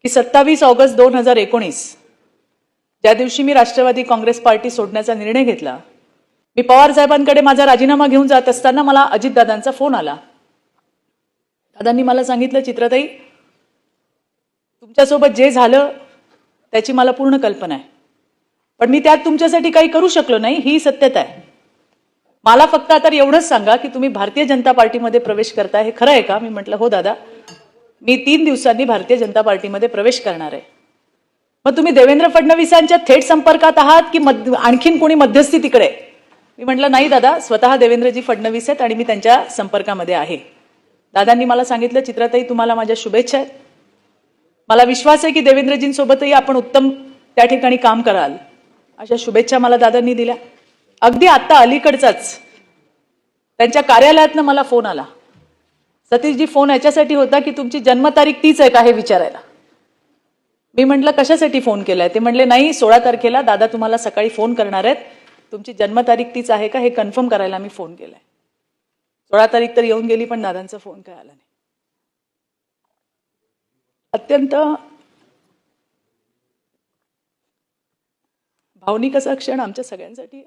की 27 ऑगस्ट 2019 ज्या दिवशी मी राष्ट्रवादी काँग्रेस पार्टी सोडण्याचा निर्णय घेतला, मी पवार साहेबांकडे माझा राजीनामा घेऊन जात असताना मला अजितदादांचा फोन आला. दादांनी मला सांगितलं, चित्रताई तुमच्यासोबत जे झालं त्याची मला पूर्ण कल्पना आहे, पण मी त्यात तुमच्यासाठी काही करू शकलो नाही, ही सत्यता आहे. मला फक्त आता एवढंच सांगा की तुम्ही भारतीय जनता पार्टीमध्ये प्रवेश करताय, हे खरं आहे का? मी म्हटलं हो दादा, मी 3 दिवसांनी भारतीय जनता पार्टीमध्ये प्रवेश करणार आहे. मग तुम्ही देवेंद्र फडणवीसांच्या थेट संपर्कात आहात की आणखीन कोणी मध्यस्थी तिकडे? मी म्हटलं नाही दादा, स्वतः देवेंद्रजी फडणवीस आहेत आणि मी त्यांच्या संपर्कामध्ये आहे. दादांनी मला सांगितलं, चित्रताई तुम्हाला माझ्या शुभेच्छा आहेत. मला विश्वास आहे की देवेंद्रजींसोबतही आपण उत्तम त्या ठिकाणी काम कराल, अशा शुभेच्छा मला दादांनी दिल्या. अगदी आता अलीकडचाच त्यांच्या कार्यालयातनं मला फोन आला. सतीशजी, फोन याच्यासाठी होता की तुमची जन्मतारीख तीच आहे का हे विचारायला. मी म्हटलं कशासाठी फोन केलाय? ते म्हणले नाही, 16 तारखेला दादा तुम्हाला सकाळी फोन करणार आहेत, तुमची जन्मतारीख तीच आहे का हे कन्फर्म करायला मी फोन केलाय. 16 तारीख तर येऊन गेली पण दादांचा फोन काय आला नाही. अत्यंत भावनिक असा क्षण आमच्या सगळ्यांसाठी.